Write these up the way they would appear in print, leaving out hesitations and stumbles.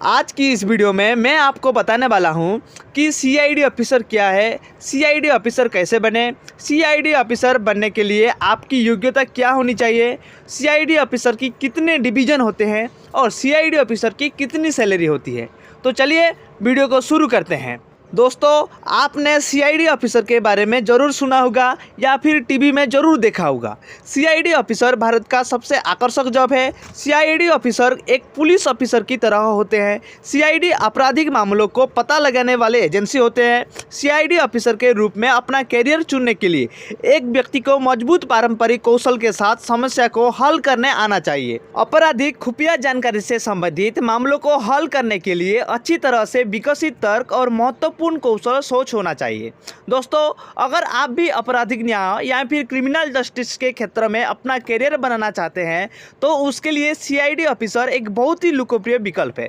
आज की इस वीडियो में मैं आपको बताने वाला हूं कि सीआईडी ऑफिसर क्या है, सीआईडी ऑफिसर कैसे बने, सीआईडी ऑफिसर बनने के लिए आपकी योग्यता क्या होनी चाहिए, सीआईडी ऑफिसर की कितने डिवीज़न होते हैं और सीआईडी ऑफिसर की कितनी सैलरी होती है। तो चलिए वीडियो को शुरू करते हैं। दोस्तों, आपने सीआईडी ऑफिसर के बारे में ज़रूर सुना होगा या फिर टीवी में ज़रूर देखा होगा। सीआईडी ऑफिसर भारत का सबसे आकर्षक जॉब है। सीआईडी ऑफिसर एक पुलिस ऑफिसर की तरह होते हैं। सीआईडी आपराधिक मामलों को पता लगाने वाले एजेंसी होते हैं। सीआईडी ऑफिसर के रूप में अपना कैरियर चुनने के लिए एक व्यक्ति को मजबूत पारंपरिक कौशल के साथ समस्या को हल करने आना चाहिए। आपराधिक खुफिया जानकारी से संबंधित मामलों को हल करने के लिए अच्छी तरह से विकसित तर्क और महत्वपूर्ण कौशल सोच होना चाहिए। दोस्तों, अगर आप भी आपराधिक न्याय या फिर क्रिमिनल जस्टिस के क्षेत्र में अपना करियर बनाना चाहते हैं तो उसके लिए सीआईडी ऑफिसर एक बहुत ही लोकप्रिय विकल्प है।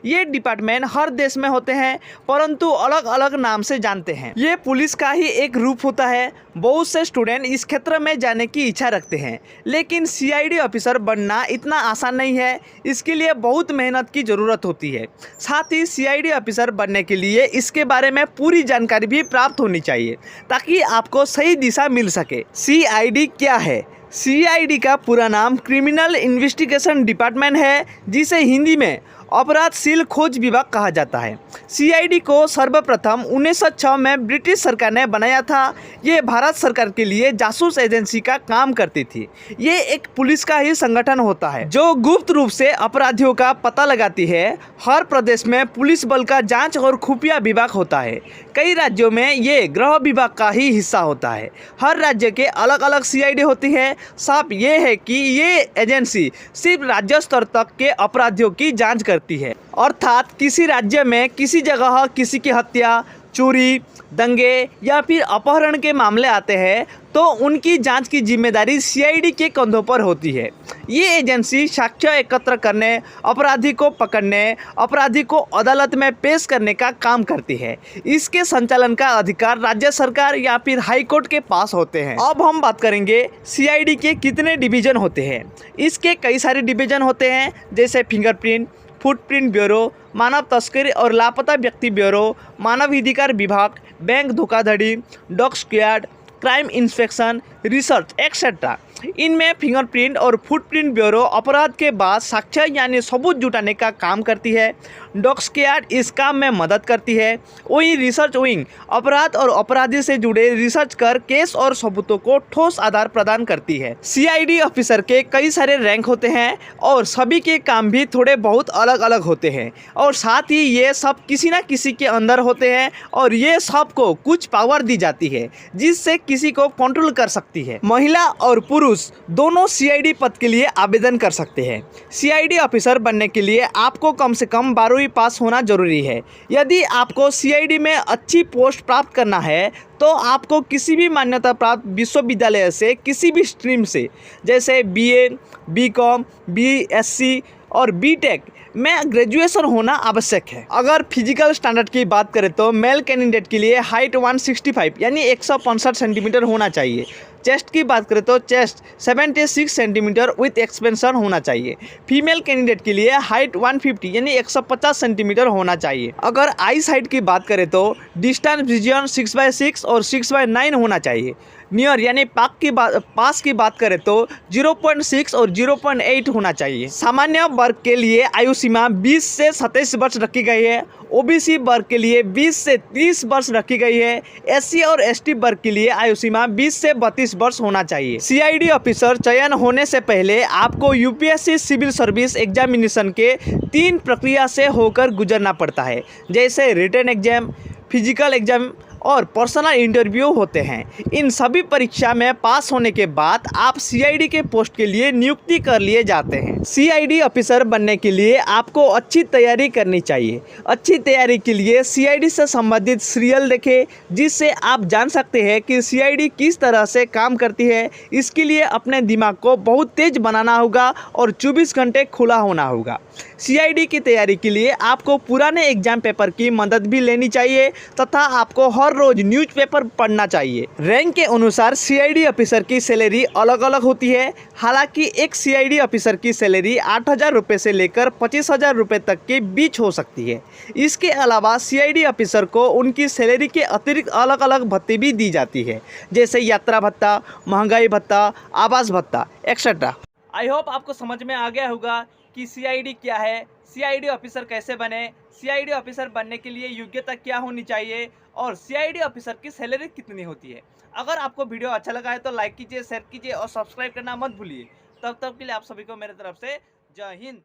ये डिपार्टमेंट हर देश में होते हैं परंतु अलग अलग नाम से जानते हैं। ये पुलिस का ही एक रूप होता है। बहुत से स्टूडेंट इस क्षेत्र में जाने की इच्छा रखते हैं, लेकिन सीआईडी ऑफिसर बनना इतना आसान नहीं है। इसके लिए बहुत मेहनत की ज़रूरत होती है। साथ ही सीआईडी ऑफिसर बनने के लिए इसके बारे में पूरी जानकारी भी प्राप्त होनी चाहिए ताकि आपको सही दिशा मिल सके। सीआईडी क्या है? सीआईडी का पूरा नाम क्रिमिनल इन्वेस्टिगेशन डिपार्टमेंट है, जिसे हिंदी में अपराधशील खोज विभाग कहा जाता है। सीआईडी को सर्वप्रथम 1906 में ब्रिटिश सरकार ने बनाया था। ये भारत सरकार के लिए जासूस एजेंसी का काम करती थी। ये एक पुलिस का ही संगठन होता है जो गुप्त रूप से अपराधियों का पता लगाती है। हर प्रदेश में पुलिस बल का जांच और खुफिया विभाग होता है। कई राज्यों में ये गृह विभाग का ही हिस्सा होता है। हर राज्य के अलग अलग सीआईडी होती है। साफ ये है कि ये एजेंसी सिर्फ राज्य स्तर तक के अपराधियों की जांच करती है, अर्थात किसी राज्य में किसी जगह किसी की हत्या, चोरी, दंगे या फिर अपहरण के मामले आते हैं तो उनकी जांच की जिम्मेदारी सीआईडी के कंधों पर होती है। ये एजेंसी साक्ष्य एकत्र करने, अपराधी को पकड़ने, अपराधी को अदालत में पेश करने का काम करती है। इसके संचालन का अधिकार राज्य सरकार या फिर हाई कोर्ट के पास होते हैं। अब हम बात करेंगे सीआईडी के कितने डिवीज़न होते हैं। इसके कई सारे डिवीज़न होते हैं, जैसे फिंगरप्रिंट, फुटप्रिंट ब्यूरो, मानव तस्करी और लापता व्यक्ति ब्यूरो, मानव अधिकार विभाग, बैंक धोखाधड़ी, dog squad, crime inspection, research etcetera. इनमें फिंगरप्रिंट और फुटप्रिंट ब्यूरो अपराध के बाद साक्ष्य यानी सबूत जुटाने का काम करती है। डॉग स्क्वाड इस काम में मदद करती है। वहीं रिसर्च विंग अपराध और अपराधी से जुड़े रिसर्च कर केस और सबूतों को ठोस आधार प्रदान करती है। सीआईडी ऑफिसर के कई सारे रैंक होते हैं और सभी के काम भी थोड़े बहुत अलग अलग होते हैं और साथ ही ये सब किसी न किसी के अंदर होते हैं और ये सबको कुछ पावर दी जाती है जिससे किसी को कंट्रोल कर सकती है। महिला और पुरुष दोनों सीआईडी पद के लिए आवेदन कर सकते हैं। सीआईडी ऑफिसर बनने के लिए आपको कम से कम 12वीं पास होना जरूरी है। यदि आपको सीआईडी में अच्छी पोस्ट प्राप्त करना है तो आपको किसी भी मान्यता प्राप्त विश्वविद्यालय से किसी भी स्ट्रीम से, जैसे बीए, बीकॉम, बीएससी और बीटेक में ग्रेजुएशन होना आवश्यक है। अगर फिजिकल स्टैंडर्ड की बात करें तो मेल कैंडिडेट के लिए हाइट 165 यानी 165 सेंटीमीटर होना चाहिए। चेस्ट की बात करें तो चेस्ट 76 सेंटीमीटर विथ एक्सपेंशन होना चाहिए। फीमेल कैंडिडेट के लिए हाइट 150 यानी 150 सेंटीमीटर होना चाहिए। अगर आई साइट की बात करें तो डिस्टेंस विजन 6/6 और 6/9 होना चाहिए। नियर यानी पास की बात करें तो 0.6 और 0.8 होना चाहिए। सामान्य वर्ग के लिए आयु सीमा 20 से 27 वर्ष रखी गई है। ओबीसी वर्ग के लिए 20 से 30 वर्ष रखी गई है। एससी और एसटी वर्ग के लिए आयु सीमा 20 से 32 वर्ष होना चाहिए। सीआईडी ऑफिसर चयन होने से पहले आपको यूपीएससी सिविल सर्विस एग्जामिनेशन के 3 प्रक्रिया से होकर गुजरना पड़ता है, जैसे रिटन एग्जाम, फिजिकल एग्जाम और पर्सनल इंटरव्यू होते हैं। इन सभी परीक्षा में पास होने के बाद आप सीआईडी के पोस्ट के लिए नियुक्ति कर लिए जाते हैं। सीआईडी ऑफिसर बनने के लिए आपको अच्छी तैयारी करनी चाहिए। अच्छी तैयारी के लिए सीआईडी से संबंधित सीरियल देखें, जिससे आप जान सकते हैं कि सीआईडी किस तरह से काम करती है। इसके लिए अपने दिमाग को बहुत तेज बनाना होगा और 24 घंटे खुला होना होगा। सीआईडी की तैयारी के लिए आपको पुराने एग्जाम पेपर की मदद भी लेनी चाहिए तथा आपको हर हर रोज न्यूज़पेपर पढ़ना चाहिए। रैंक के अनुसार सीआईडी ऑफिसर की सैलरी अलग अलग होती है। हालांकि एक सीआईडी ऑफिसर की सैलरी 8,000 रुपये से लेकर 25,000 रुपये तक के बीच हो सकती है। इसके अलावा सीआईडी ऑफिसर को उनकी सैलरी के अतिरिक्त अलग अलग भत्ते भी दी जाती है, जैसे यात्रा भत्ता, महंगाई भत्ता, आवास भत्ता एक्सेट्रा। आई होप आपको समझ में आ गया होगा कि सीआईडी क्या है, सीआईडी ऑफिसर कैसे बने, सीआईडी ऑफिसर बनने के लिए योग्यता क्या होनी चाहिए और सीआईडी ऑफिसर की सैलरी कितनी होती है। अगर आपको वीडियो अच्छा लगा है तो लाइक कीजिए, शेयर कीजिए और सब्सक्राइब करना मत भूलिए। तब तक के लिए आप सभी को मेरे तरफ से जय हिंद।